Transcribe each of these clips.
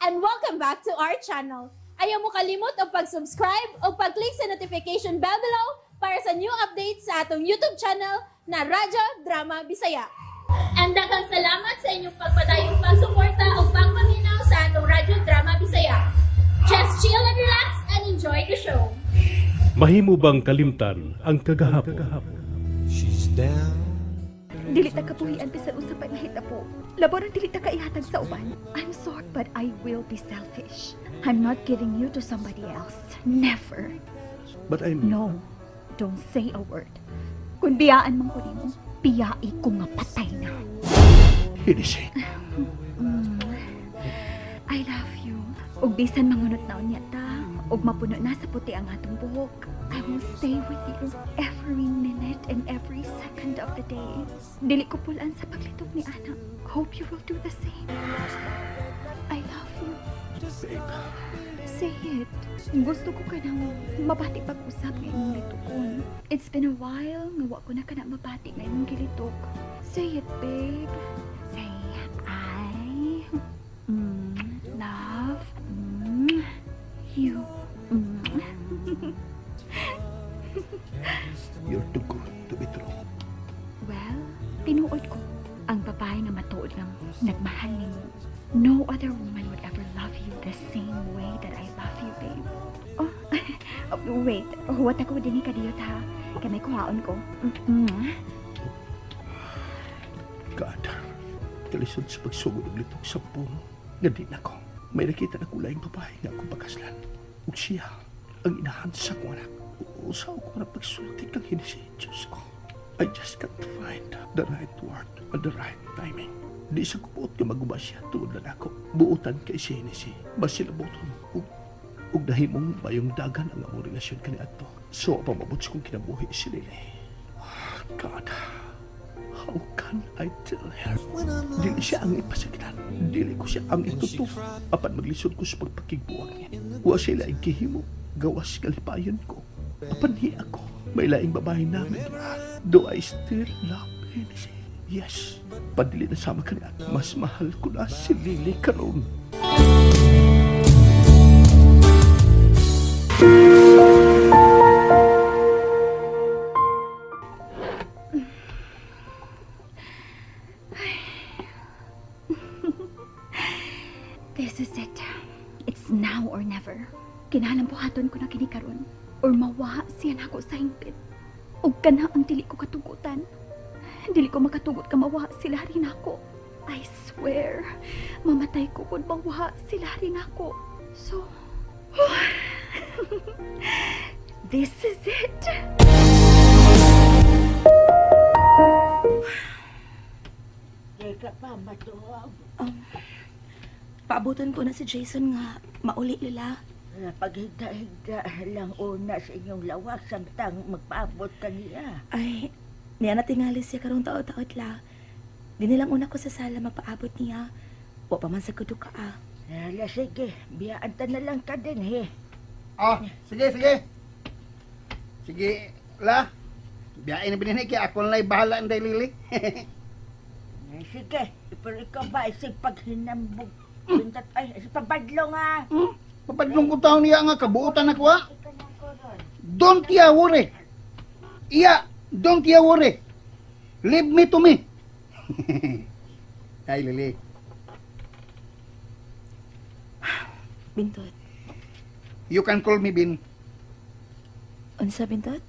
and welcome back to our channel. Ayaw mo kalimot o pag-subscribe o pag-click sa notification bell below para sa new updates sa atong YouTube channel na Radyo Drama Bisaya. And daghang salamat sa inyong pagpadayong pagsuporta o pagpaminaw sa atong Radyo Drama Bisaya. Just chill and relax and enjoy the show. Mahimo bang kalimtan ang kagahapon? She's down. Dili ta kapuhian bisan unsa pa ihita po. Laboran dili ta kaihatag sa uban. I'm sorry but I will be selfish. I'm not giving you to somebody else. Never. But I mean... No. Don't say a word. Kung biyaan man ko nimo, biyai ko nga patay na. Hinisi. I love you. Ug bisan mangunot na unya ta, ug mapuno na sa puti ang atong buhok, I will stay with you every minute and every second of the day. Dili ko pulaan sa paglitog ni Ana. Hope you will do the same. I love you. Babe. Say it. Gusto ko ka nang mabati pag-usap ngayong litukon. It's been a while nga wa ko na ka na mabati ngayong gilitok. Say it, babe. Say, I love you. You're too good to be true. Well, tinuod ko. Ang babae nga matuod nga nagmahal nimo. No other woman would ever love you the same way that I love you, babe. Oh, wait. Huwat ako din ni kadiyot, ha? Kaya may kuhaon ko. God, kalisod sa pagsugod ng litong sampung, nga di na ko. May nakita na kulayang babae nga akong pagkaslan. Ug siya, ang inahansa ko anak. Usaw ko na pagsulti kang hinisi, Diyos ko. I just can't find the right word at the right timing. Di sa kupuot ka maguba siya tulad na ako. Buutan kay si hinisi. Bas sila buton. Ug dahimong bayong dagan ang among relasyon kani ato. So, pamabuts kong kinabuhi si Lily. God, how can I tell her? Dili siya ang ipasakitan. Dili ko siya ang ituto. Apan maglisod ko sa pagpakigbuwag niya. Wa sila ang kihimo. Gawas kalipayon ko. Apan di ako. May laing babae namin. Do I still love Hennessy? Yes. Padili na sama ka niya. Mas mahal ko na si Lily karon. This is it. It's now or never. Kinahanglan buhaton ko na kini karon or mawaha siya nako sa hingpit. Ug kana ang dili ko katugutan. Dili ko makatugot ka mawaha sila rin ako. I swear, mamatay ko kung mawaha sila rin ako. So, this is it. Teka pa, matuwag. Paabutan ko na si Jason nga mauli nila. Paghigda-higda lang una sa inyong lawas samtang magpaabot ka niya. Ay, niya na tingali siya karong taot-taot la. Di nilang una ko sa sala magpaabot niya. Wa pa man sa kuduka ah. Hala, sige. Biyaan ta na lang ka din, he. Sige. Sige, la. Biyain na binigay kaya ako na bahala ang Lily. Sige, pero ikaw ba isig paghinambog? Pintat ay, pabadlo nga. Papadlong ko taon niya nga, kabuutan ako ha. Don't ya worry. Iya, don't ya worry. Leave me to me. Ay, Lily. Bintot. You can call me Bin. Unsa Bintot?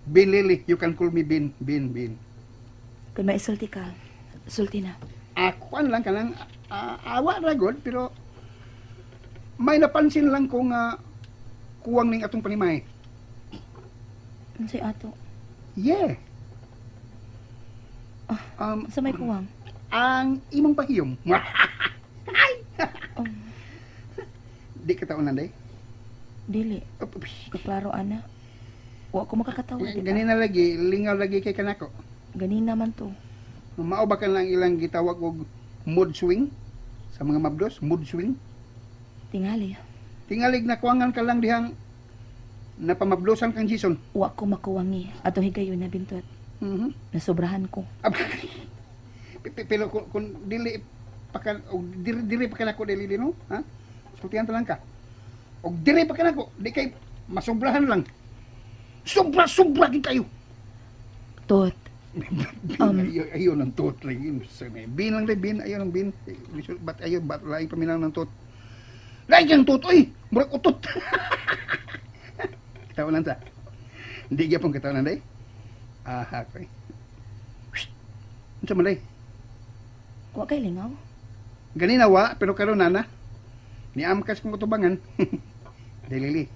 Bin, Lily. You can call me Bin. Bin. Kung maisulti ka, sulti na. Akuan lang ka lang. Awa ragod, pero may napansin lang ko nga kuwang ning atong panimay. Unsay ato? Yeah. Sa may kuwang? Ang imong pahiyom. Di ka taon nanday? Dili. Kaklaro ana. Wa ko makakatawa, di ba? Ganina lagi, lingaw lagi kay kanako. Ganin naman to. Mao ba ka lang ilang gitawag og mood swing? Sa mga mabdos, mood swing? Tingali. Tingalig na kuwangan ka lang dihang napamablosan kang Jason. Wa ko makuwangi. Atong higayon na Bintot. Nasobrahan ko. Pero kung dili og diri pa kanako dili no, ha? Sultihan ta lang ka. Og diri pa kanako, di kay masobrahan lang. Sobra gid kayo. Tot, Ayaw ng tot lang. Bin lang rin, bin. Ayaw ng bin. Ba't laing paminaw ng tot? Laing yung tot, oy! Murag utot! Katawanan sa. Hindi kaya pong katawanan, day? Aha, koy. Ano sa malay? wa kay lingaw. Ganina wa, pero karon nana. Ni amkas kong kutubangan. Dalili,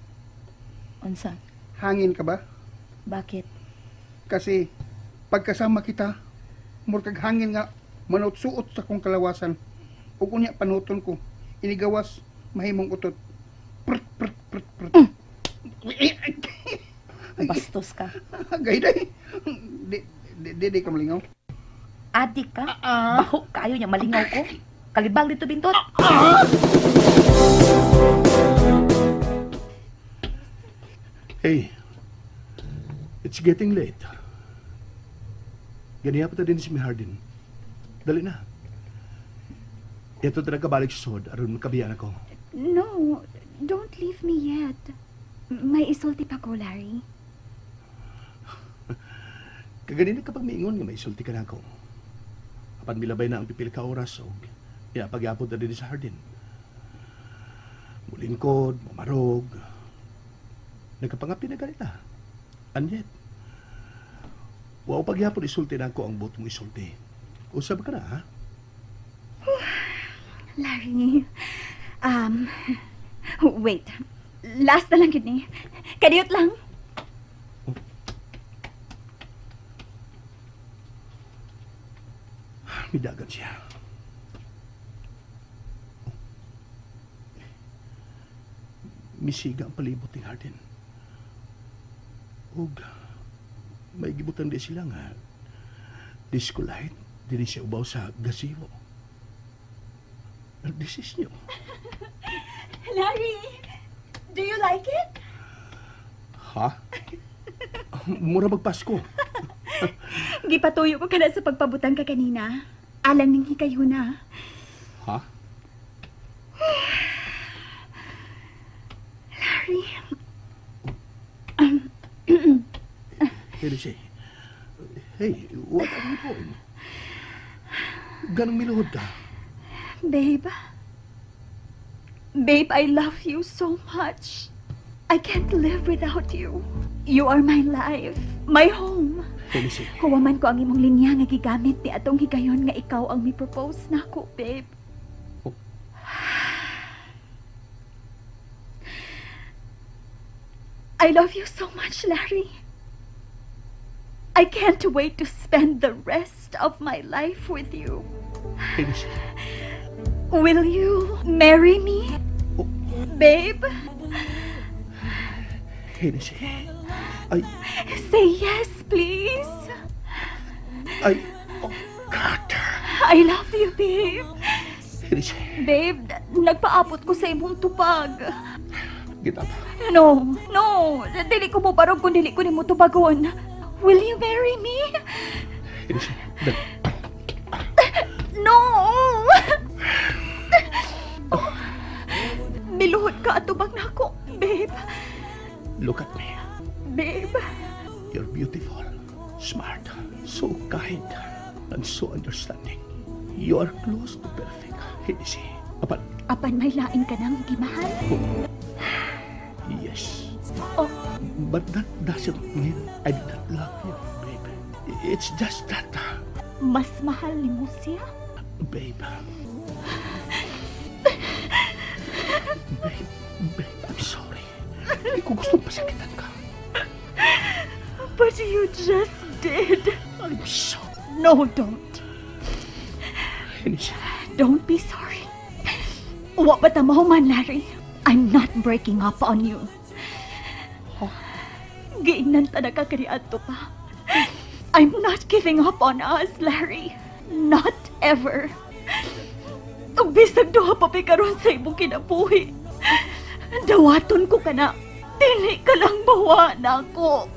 Unsa? hangin ka ba? Bakit? Kasi pagkasama kita, murag hangin nga manutsuot sa kong kalawasan. Ug unya panuton ko, inigawas mahimong utot. Prut prut prut prut. Bastos ka. Gayday. Di ka malingaw. Adik ka? Baho kayo niya malingaw ko. Kalibang dito bintot. Hey, it's getting late. Ganiya pa ta din si Hardin. Dali na. Ito talaga balik sa sod, aron makabiyan ako. No, don't leave me yet. May isulti pa ko, Larry. Kaganina kapag miingon nga may isulti ka na ako. Apan milabay na ang pipil ka oras o pagyapod na din sa Hardin. Mulingkod, mamarog. Nagkapangapi na ganita. And yet, wow pagyapon isulti na ako ang buot mong isulti. Usab ka na, ha? Larry, wait. Last na lang yun eh. Kadiyot lang. Midagan siya. Misiga ang palibot ni Hardin. Ug may gibutan di sila nga disco light dili siya ubaw sa gazebo. This is new. Larry, do you like it? Ha? Mura magpasko. Gipatuyo ko ka na sa pagpabutang ka kanina. Alang ning hikayo na. Ha? Larry. Hey, Lucy. Hey, what are you doing? Ganong miluhod ka? Babe. Babe, I love you so much. I can't live without you. You are my life, my home. Hey, Lucy. Huwaman ko ang imong linya nga gigamit ni atong higayon nga ikaw ang mi-propose nako, babe. Oh. I love you so much, Larry. I can't wait to spend the rest of my life with you. Hey, Lucy. Will you marry me, Oh. babe? Hey, Lucy. Say yes, please. Oh, God. I love you, babe. Hey, Lucy. Babe, nagpaabot ko sa imong tupag. Kita ba? No. Dili ko mo barog kung dili ko ni mo tubagon. Will you marry me? Hey, Lucy. No! Miluhod ka at tubag na ako, babe. Look at me. Babe. You're beautiful, smart, so kind, and so understanding. You are close to perfect. Hey, Lucy. Apan may lain ka nang gimahal? Yes. Oh. But that doesn't mean I did not love you, babe. It's just that, Mas mahal ni mo siya? babe. Babe, I'm sorry. Hindi ko gustong pasakitan ka. But you just did. I'm so... No, don't. Lucy. Don't be sorry. Wa ba tamaw man, Larry? I'm not breaking up on you. Giingnan ta na ka kani adto pa. I'm not giving up on us, Larry. Not ever. Ug bisag duha pa karon sa imong kinabuhi. Dawaton ko kana. Dili ka lang bawa na ako.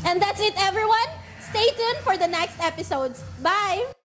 And that's it, everyone. Stay tuned. for the next episodes. Bye!